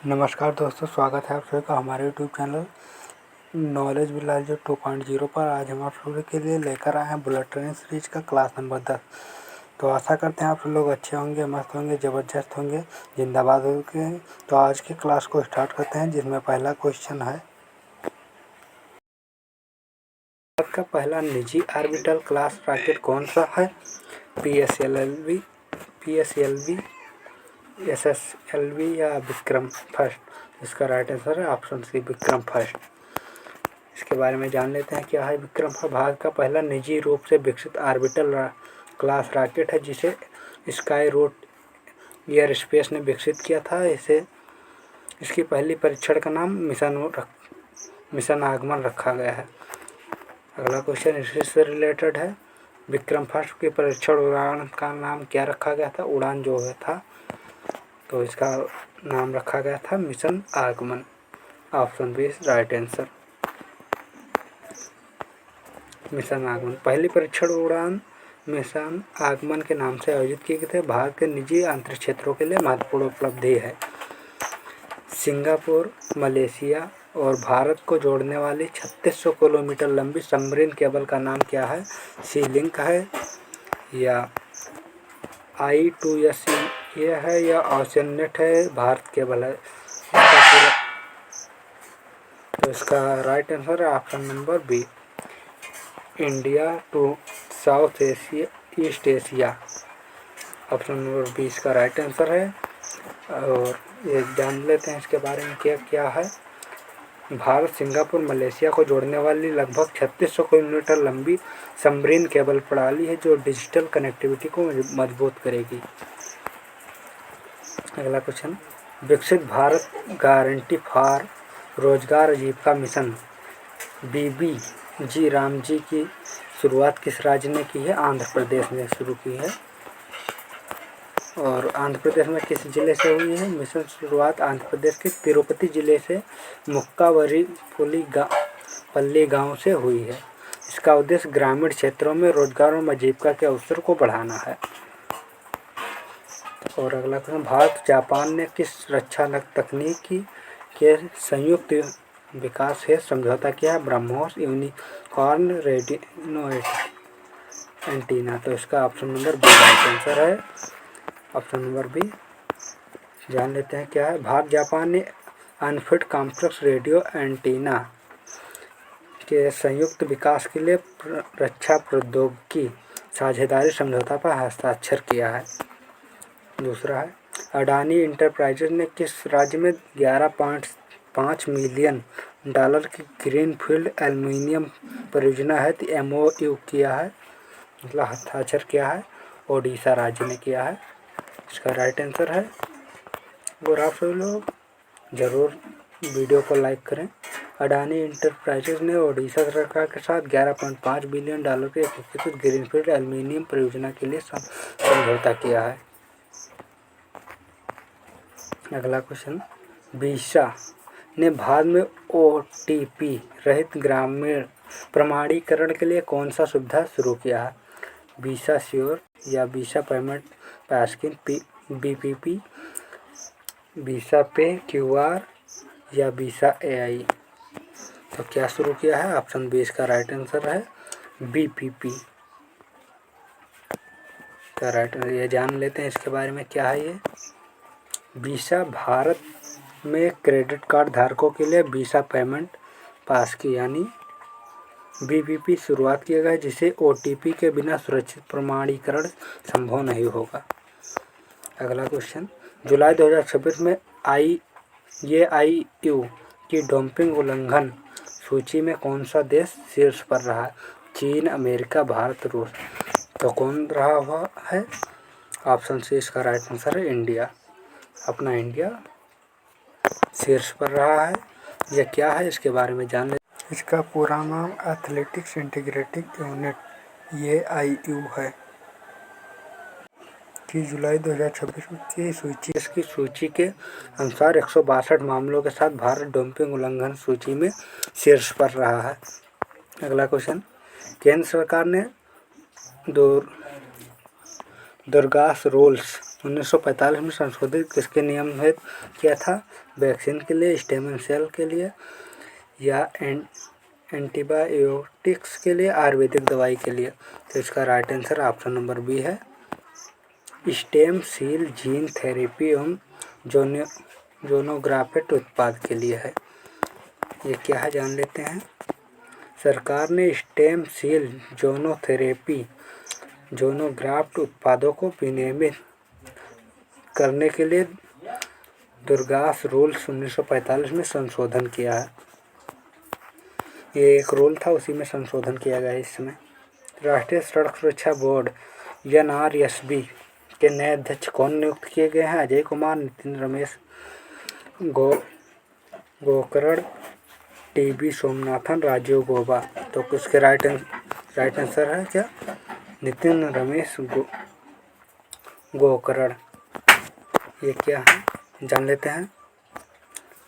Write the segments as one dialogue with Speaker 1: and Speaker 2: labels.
Speaker 1: नमस्कार दोस्तों, स्वागत है आप सभी का हमारे यूट्यूब चैनल नॉलेज विलास 2.0 पर। आज हम आप सभी के लिए लेकर आए हैं बुलेट ट्रेन सीरीज का क्लास नंबर 10। तो आशा करते हैं आप लोग अच्छे होंगे, मस्त होंगे, ज़बरदस्त होंगे, जिंदाबाद होंगे। तो आज के क्लास को स्टार्ट करते हैं, जिसमें पहला क्वेश्चन है, भारत का पहला निजी ऑर्बिटल क्लास रॉकेट कौन सा है? PSLV, SSLV या विक्रम फर्स्ट। इसका राइट आंसर है ऑप्शन सी, विक्रम फर्स्ट। इसके बारे में जान लेते हैं क्या है विक्रम फर्स्ट। भारत का पहला निजी रूप से विकसित ऑर्बिटल क्लास रॉकेट है, जिसे स्काई रूट एयर स्पेस ने विकसित किया था। इसकी पहली परीक्षण का नाम मिशन आगमन रखा गया है। अगला क्वेश्चन इसी से रिलेटेड है। विक्रम फर्स्ट की परीक्षण उड़ान का नाम क्या रखा गया था? उड़ान जो है था, तो इसका नाम रखा गया था मिशन आगमन। Option B right answer, mission आगमन। पहली परीक्षण उड़ान मिशन आगमन के नाम से आयोजित किए गए थे। भारत के निजी अंतरिक्ष क्षेत्रों के लिए महत्वपूर्ण उपलब्धि है। सिंगापुर, मलेशिया और भारत को जोड़ने वाली 3600 किलोमीटर लंबी सबमरीन केबल का नाम क्या है? सी लिंक है, या I2S ये है, या ओशियननेट है, भारत केबल है। तो इसका राइट आंसर है option number B, India to South Asia, East Asia. Option number B इसका राइट आंसर है। और ये जान लेते हैं इसके बारे में क्या क्या है। भारत सिंगापुर मलेशिया को जोड़ने वाली लगभग 3600 किलोमीटर लंबी सबमरीन केबल प्रणाली है, जो डिजिटल कनेक्टिविटी को मजबूत करेगी। अगला क्वेश्चन, विकसित भारत गारंटी फॉर रोजगार आजीविका मिशन BBG रामजी की शुरुआत किस राज्य ने की है? आंध्र प्रदेश ने शुरू की है। और आंध्र प्रदेश में किस जिले से हुई है मिशन शुरुआत? आंध्र प्रदेश के तिरुपति जिले से मुक्कावरी पल्ली गांव से हुई है। इसका उद्देश्य ग्रामीण क्षेत्रों में रोजगार और आजीविका के अवसर को बढ़ाना है। और अगला क्वेश्चन, भारत जापान ने किस रक्षा तकनीकी के संयुक्त विकास से समझौता किया है? BrahMos unicorn radio antenna. तो इसका option number B right answer है। ऑप्शन नंबर बी जान लेते हैं क्या है। भारत जापान ने अनफिट कॉम्प्लेक्स रेडियो एंटीना के संयुक्त विकास के लिए रक्षा प्रौद्योगिकी साझेदारी समझौता पर हस्ताक्षर किया है। दूसरा है, अडानी इंटरप्राइजेज ने किस राज्य में 11.5 मिलियन डॉलर की ग्रीनफील्ड एल्युमिनियम परियोजना है MOU किया है, मतलब हस्ताक्षर किया है? ओडिशा राज्य ने किया है। इसका राइट आंसर है। और आप सभी लोग ज़रूर वीडियो को लाइक करें। अडानी इंटरप्राइजेज ने ओडिशा सरकार के साथ 11.5 बिलियन डॉलर की एकीकृत ग्रीनफील्ड एल्युमिनियम परियोजना के लिए समझौता किया है। अगला क्वेश्चन, बीसा ने भारत में OTP रहित ग्रामीण प्रमाणीकरण के लिए कौन सा सुविधा शुरू किया है? वीसा श्योर, या वीसा पेमेंट पासकिन BPP, वीसा पे QR, या वीसा AI। तो क्या शुरू किया है? ऑप्शन बी इसका राइट आंसर है, BPP का राइट आंसर। ये जान लेते हैं इसके बारे में क्या है ये। वीसा भारत में क्रेडिट कार्ड धारकों के लिए वीसा पेमेंट पास की यानी BPP शुरुआत किया गया, जिसे OTP के बिना सुरक्षित प्रमाणीकरण संभव नहीं होगा। अगला क्वेश्चन, जुलाई 2026 में IAIU की डोपिंग उल्लंघन सूची में कौन सा देश शीर्ष पर रहा? चीन, अमेरिका, भारत, रूस। तो कौन रहा हुआ है? ऑप्शन सी इसका राइट आंसर है, इंडिया। अपना इंडिया शीर्ष पर रहा है। यह क्या है इसके बारे में जान ले। इसका पूरा नाम एथलेटिक्स इंटीग्रेटेड यूनिट AIU है, कि जुलाई 2026 की सूची। इसकी सूची के अनुसार 162 मामलों के साथ भारत डोपिंग उल्लंघन सूची में शीर्ष पर रहा है। अगला क्वेश्चन, केंद्र सरकार ने दुर्गास रूल्स 1945 में संशोधित किसके नियम में किया था? वैक्सीन के लिए, स्टेम सेल के लिए या एंटीबायोटिक्स के लिए, आयुर्वेदिक दवाई के लिए। तो इसका right answer option number B है, स्टेम सेल जीन थेरेपी एवं जोनोग्राफिक उत्पाद के लिए है। ये क्या है जान लेते हैं। सरकार ने स्टेम सेल जोनोथेरेपी जोनोग्राफ्ट उत्पादों को विनियमित करने के लिए दुर्गास रूल्स 1945 में संशोधन किया है। ये एक रूल था, उसी में संशोधन किया गया है इसमें। राष्ट्रीय सड़क सुरक्षा बोर्ड NRSB के नए अध्यक्ष कौन नियुक्त किए गए हैं? अजय कुमार, नितिन रमेश गोकर्ण, TB सोमनाथन, राजीव गौबा। तो उसके राइट आंसर है क्या? नितिन रमेश गोकर्ण। ये क्या है जान लेते हैं।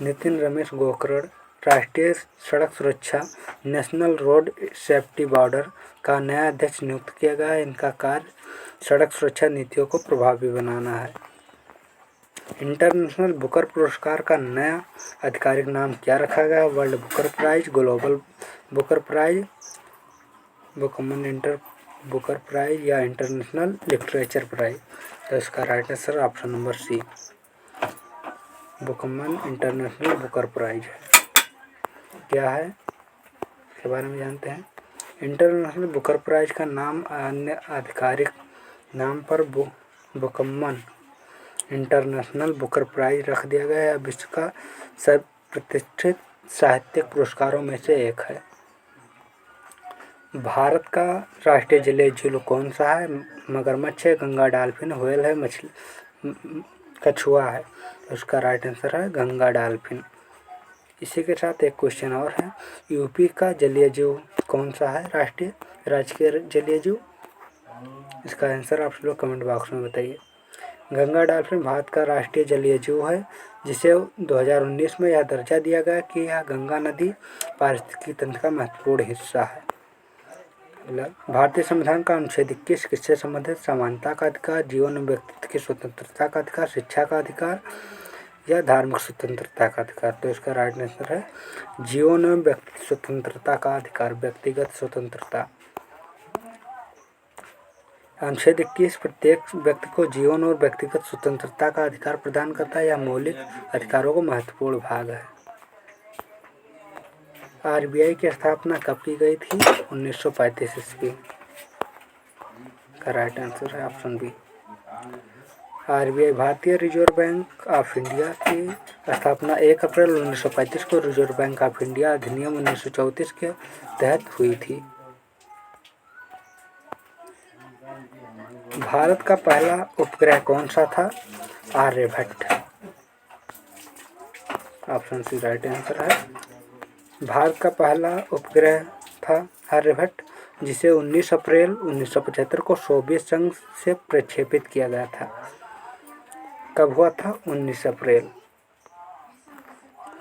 Speaker 1: नितिन रमेश गोकर्ण राष्ट्रीय सड़क सुरक्षा नेशनल रोड सेफ्टी बोर्ड का नया अध्यक्ष नियुक्त किया गया है। इनका कार्य सड़क सुरक्षा नीतियों को प्रभावी बनाना है। इंटरनेशनल बुकर पुरस्कार का नया आधिकारिक नाम क्या रखा गया? World Booker prize, global Booker prize, Bookman inter Booker prize या इंटरनेशनल लिटरेचर प्राइज। तो इसका right answer option number C, Bookman international Booker prize है। क्या है इसके बारे में जानते हैं। इंटरनेशनल बुकर प्राइज का नाम अन्य आधिकारिक नाम पर बुकमन इंटरनेशनल बुकर प्राइज रख दिया गया है। विश्व का सर्वप्रतिष्ठित साहित्यिक पुरस्कारों में से एक है। भारत का राष्ट्रीय जलीय जीव कौन सा है? मगरमच्छ है, गंगा डॉल्फिन, व्हेल है, मछली कछुआ है। उसका राइट आंसर है गंगा डॉल्फिन। इसी के साथ एक क्वेश्चन और है, यूपी का जलीय जीव कौन सा है? राजकीय जलीय जीव। इसका आंसर आप लोग कमेंट बॉक्स में बताइए। गंगा डॉल्फिन भारत का राष्ट्रीय जलीय जीव है, जिसे 2019 में यह दर्जा दिया गया कि यह गंगा नदी पारिस्थितिकी तंत्र का महत्वपूर्ण हिस्सा है। भारतीय संविधान का अनुच्छेद 21 किससे संबंधित? समानता का अधिकार, जीवन एवं व्यक्तित्व की स्वतंत्रता का अधिकार, शिक्षा का अधिकार या धार्मिक स्वतंत्रता का अधिकार। तो इसका राइट आंसर है जीवन एवं व्यक्तित्व स्वतंत्रता का अधिकार, व्यक्तिगत स्वतंत्रता। अनुच्छेद 21 प्रत्येक व्यक्ति को जीवन और व्यक्तिगत स्वतंत्रता का अधिकार प्रदान करता है। यह मौलिक अधिकारों का महत्वपूर्ण भाग है। RBI की स्थापना कब की गई थी? 1935 ईस्वी का राइट आंसर है ऑप्शन बी। RBI भारतीय रिजर्व बैंक ऑफ इंडिया की स्थापना 1 अप्रैल 1935 को रिजर्व बैंक ऑफ इंडिया अधिनियम 1934 के तहत हुई थी। भारत का पहला उपग्रह कौन सा था? Aryabhata. Option C right answer है। भारत का पहला उपग्रह था आर्यभट्ट, जिसे 19 अप्रैल 1975 को सोवियत संघ से प्रक्षेपित किया गया था। कब हुआ था? 19 अप्रैल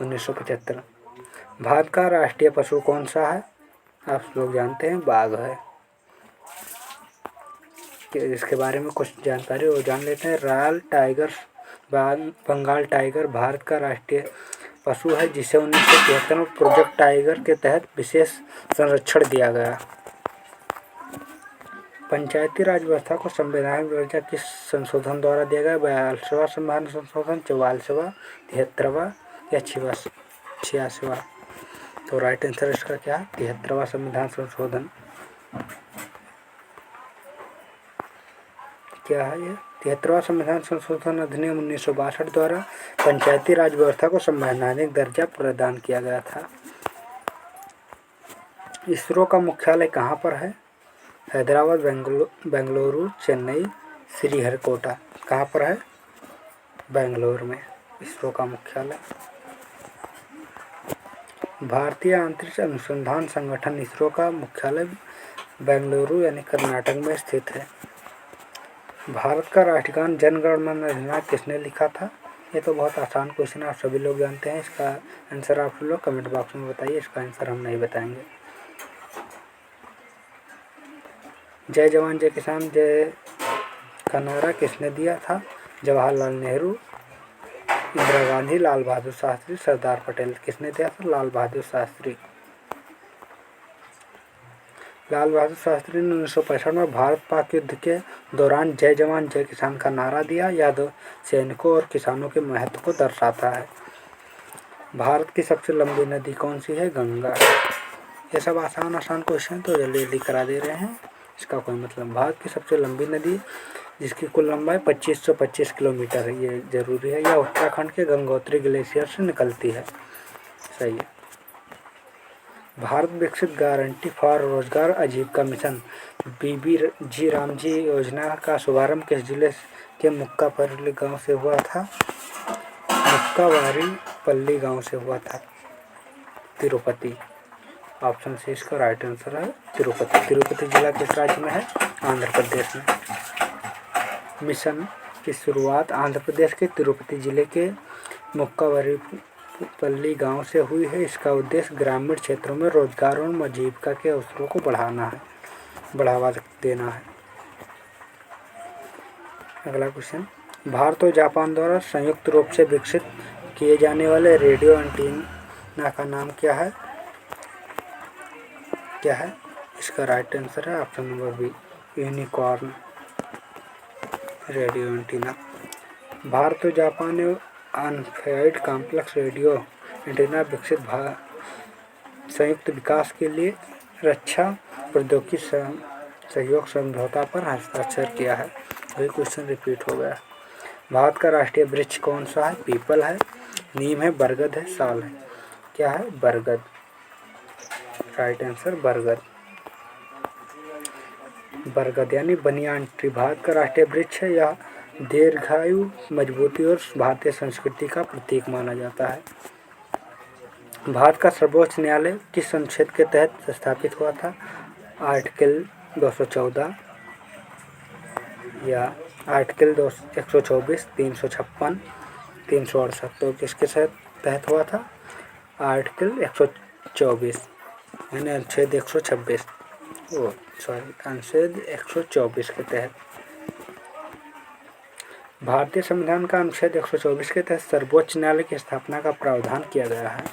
Speaker 1: 1975। भारत का राष्ट्रीय पशु कौन सा है? आप लोग जानते हैं, बाघ है। इसके बारे में कुछ जानकारी और जान लेते हैं। Royal tiger Bengal tiger Bharat का राष्ट्रीय पशु है, जिसे 1973 में प्रोजेक्ट टाइगर के तहत विशेष संरक्षण दिया गया। पंचायती राज व्यवस्था को संवैधानिक दर्जा किस संशोधन द्वारा दिया गया? 42वां संविधान संशोधन, 44वां, 73वां या 86वां। तो राइट आंसर इसका क्या है? 73वां संविधान संशोधन। क्या है ये? 73वां संविधान संशोधन अधिनियम 1962 द्वारा पंचायती राज व्यवस्था को संवैधानिक दर्जा प्रदान किया गया था। इसरो का मुख्यालय कहाँ पर है? हैदराबाद, बेंगलुरु, चेन्नई, श्रीहरिकोटा। कहाँ पर है? बेंगलुरु में इसरो का मुख्यालय। भारतीय अंतरिक्ष अनुसंधान संगठन इसरो का मुख्यालय बेंगलुरु यानी कर्नाटक में स्थित है। भारत का राष्ट्रगान जन गण मन अधिनायक किसने लिखा था? ये तो बहुत आसान क्वेश्चन है, आप सभी लोग जानते हैं। इसका आंसर आप लोग कमेंट बॉक्स में बताइए। इसका आंसर हम नहीं बताएंगे। जय जवान जय किसान जय का नारा किसने दिया था? जवाहरलाल नेहरू, इंदिरा गांधी, लाल बहादुर शास्त्री, सरदार पटेल। किसने दिया था? लाल बहादुर शास्त्री। लाल बहादुर शास्त्री ने 1965 में भारत पाक युद्ध के दौरान जय जवान जय किसान का नारा दिया। यह सैनिकों और किसानों के महत्व को दर्शाता है। भारत की सबसे लंबी नदी कौन सी है? गंगा। ये सब आसान आसान क्वेश्चन तो जल्दी जल्दी करा दे रहे हैं, इसका कोई मतलब। भारत की सबसे लंबी नदी जिसकी कुल लंबाई 2525 किलोमीटर है, ये जरूरी है। यह उत्तराखंड के गंगोत्री ग्लेशियर से निकलती है। सही है। भारत विकसित गारंटी फॉर रोजगार आजीविका मिशन बीबीजी रामजी योजना का शुभारंभ किस जिले के मुक्कापल्ली गांव से हुआ था? मुक्कावारीपल्ली गांव से हुआ था। तिरुपति। ऑप्शन सी इसका राइट आंसर है तिरुपति। तिरुपति जिला किस राज्य में है? आंध्र प्रदेश में। मिशन की शुरुआत आंध्र प्रदेश के तिरुपति जिले के मुक्कावारीपल्ली गांव से हुई है। इसका उद्देश्य ग्रामीण क्षेत्रों में रोजगार और आजीविका के अवसरों को बढ़ावा देना है। अगला क्वेश्चन, भारत और जापान द्वारा संयुक्त रूप से विकसित किए जाने वाले रेडियो एंटीना का नाम क्या है? इसका राइट आंसर है option number B, unicorn radio antenna. Bharat और जापान ने अनफेयर्ड कॉम्प्लेक्स रेडियो एंटीना विकसित संयुक्त विकास के लिए रक्षा प्रौद्योगिकी सहयोग समझौता पर हस्ताक्षर किया है। वही क्वेश्चन रिपीट हो गया। भारत का राष्ट्रीय वृक्ष कौन सा है? पीपल है, नीम है, बरगद है, साल है। क्या है? बरगद। राइट आंसर बरगद। बरगद यानी बनियान ट्री भारत का राष्ट्रीय वृक्ष है। यह दीर्घायु, मजबूती और भारतीय संस्कृति का प्रतीक माना जाता है। भारत का सर्वोच्च न्यायालय किस अनुच्छेद के तहत स्थापित हुआ था? आर्टिकल 214 या आर्टिकल 124, 356, 368। तो किसके तहत हुआ था? आर्टिकल 124 यानी अनुच्छेद 126 अनुच्छेद 124 के तहत। भारतीय संविधान का अनुच्छेद 124 के तहत सर्वोच्च न्यायालय की स्थापना का प्रावधान किया गया है।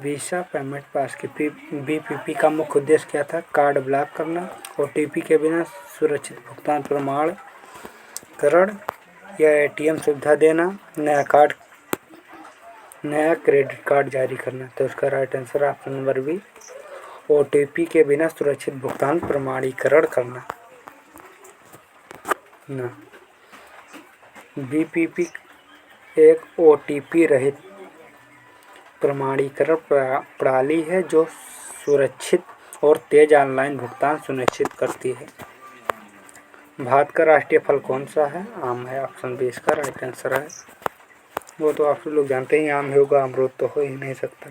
Speaker 1: वीसा पेमेंट पास की बीपीपी का मुख्य उद्देश्य क्या था? कार्ड ब्लॉक करना, ओटीपी के बिना सुरक्षित भुगतान प्रमाणीकरण या एटीएम सुविधा देना, नया क्रेडिट कार्ड जारी करना। तो इसका right answer option number B, OTP के बिना सुरक्षित भुगतान प्रमाणीकरण करना ना। बीपीपी एक ओटीपी रहित प्रमाणीकरण प्रणाली है जो सुरक्षित और तेज ऑनलाइन भुगतान सुनिश्चित करती है। भारत का राष्ट्रीय फल कौन सा है? आम है। ऑप्शन बी इसका राइट आंसर है। वो तो आप लोग जानते ही आम होगा, अमरूद तो हो ही नहीं सकता।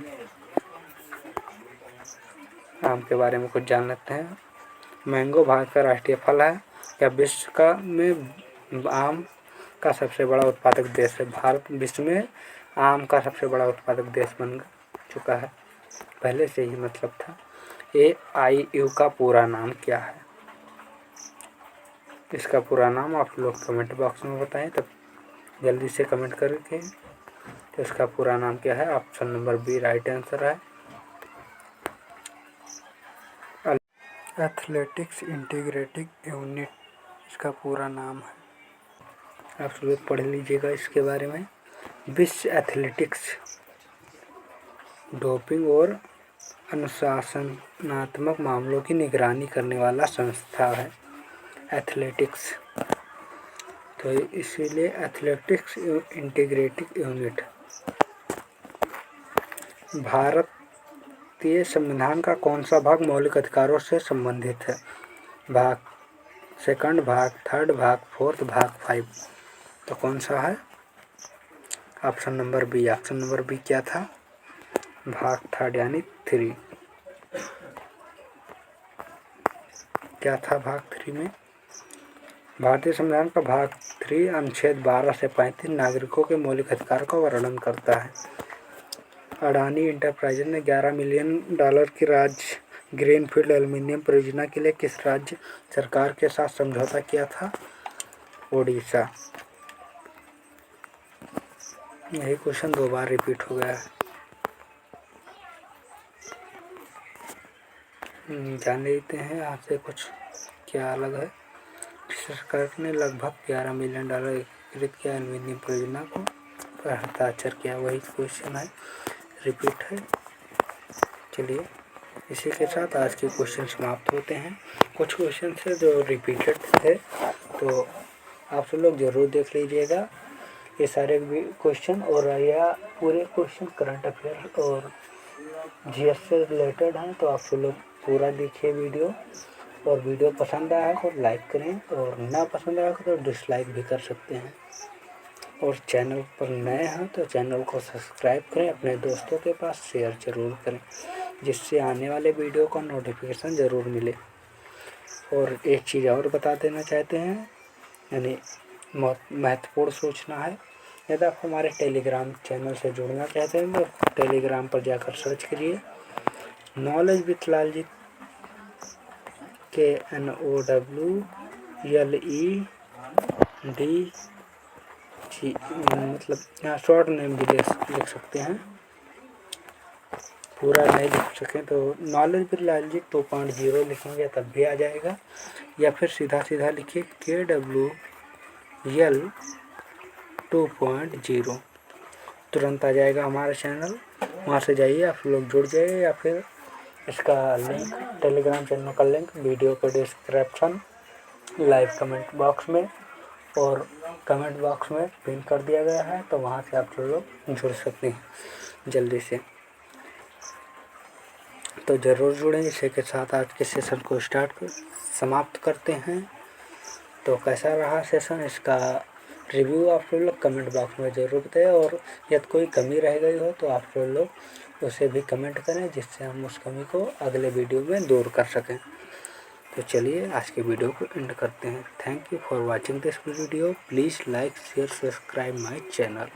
Speaker 1: आम के बारे में कुछ जान लेते हैं। मैंगो भारत का राष्ट्रीय फल है। या विश्व में आम का सबसे बड़ा उत्पादक देश है। भारत विश्व में आम का सबसे बड़ा उत्पादक देश बन चुका है, पहले से ही मतलब था। AIU का पूरा नाम क्या है? इसका पूरा नाम आप लोग कमेंट बॉक्स में बताएं, तब जल्दी से कमेंट करके। तो इसका पूरा नाम क्या है? Option number B right answer है। एथलेटिक्स इंटीग्रेटेड यूनिट इसका पूरा नाम है। आप लोग पढ़ लीजिएगा इसके बारे में। विश्व एथलेटिक्स डोपिंग और अनुशासनात्मक मामलों की निगरानी करने वाला संस्था है एथलेटिक्स। तो इसीलिए एथलेटिक्स इंटीग्रेटेड यूनिट। भारतीय संविधान का कौन सा भाग मौलिक अधिकारों से संबंधित है? भाग सेकंड, भाग थर्ड, भाग फोर्थ, भाग 5। तो कौन सा है? Option number B. Option number B क्या था? भाग थर्ड यानी 3। क्या था भाग 3 में? भारतीय संविधान का भाग 3 अनुच्छेद 12 से 35 नागरिकों के मौलिक अधिकार का वर्णन करता है। अडानी इंटरप्राइजेज ने $11 मिलियन की राज्य ग्रीनफील्ड एल्युमिनियम परियोजना के लिए किस राज्य सरकार के साथ समझौता किया था? ओडिशा। यही क्वेश्चन 2 बार रिपीट हो गया है। जान लेते हैं आपसे कुछ क्या अलग है। सरकार ने लगभग $11 मिलियन एकीकृत किया एल्युमिनियम परियोजना को पर हस्ताक्षर किया, वही क्वेश्चन है, रिपीट है। चलिए इसी के साथ आज के क्वेश्चन समाप्त होते हैं। कुछ क्वेश्चन है जो रिपीटेड थे तो आप सब लोग ज़रूर देख लीजिएगा ये सारे क्वेश्चन, और यह पूरे क्वेश्चन करंट अफेयर और जीएस से रिलेटेड हैं। तो आप सब लोग पूरा देखिए वीडियो, और वीडियो पसंद आया तो लाइक करें, और ना पसंद आया तो डिसलाइक भी कर सकते हैं। और चैनल पर नए हैं तो चैनल को सब्सक्राइब करें, अपने दोस्तों के पास शेयर ज़रूर करें जिससे आने वाले वीडियो का नोटिफिकेशन ज़रूर मिले। और एक चीज़ और बता देना चाहते हैं, यानी महत्वपूर्ण सूचना है, यदि आप हमारे टेलीग्राम चैनल से जुड़ना चाहते हैं तो टेलीग्राम पर जाकर सर्च करिए नॉलेज विथ लालजीत, KNOWLED, मतलब यहाँ शॉर्ट नेम भी लिख सकते हैं, पूरा नहीं लिख सकें तो नॉलेज विथ लालजीत 2.0 लिखेंगे तब भी आ जाएगा, या फिर सीधा सीधा लिखिए KWL 2.0, तुरंत आ जाएगा हमारा चैनल। वहाँ से जाइए, आप लोग जुड़ जाइए, या फिर इसका लिंक, टेलीग्राम चैनल का लिंक वीडियो के डिस्क्रिप्शन, लाइव कमेंट बॉक्स में और कमेंट बॉक्स में पिन कर दिया गया है, तो वहाँ से आप लोग जुड़ सकते हैं जल्दी से। तो ज़रूर जुड़ें। इसी के साथ आज के सेशन को समाप्त करते हैं। तो कैसा रहा सेशन, इसका रिव्यू आप लोग कमेंट बॉक्स में ज़रूर बताएं, और यदि कोई कमी रह गई हो तो आप लोग उसे भी कमेंट करें जिससे हम उस कमी को अगले वीडियो में दूर कर सकें। तो चलिए आज के वीडियो को एंड करते हैं। Thank you for watching this video. Please like share subscribe my channel.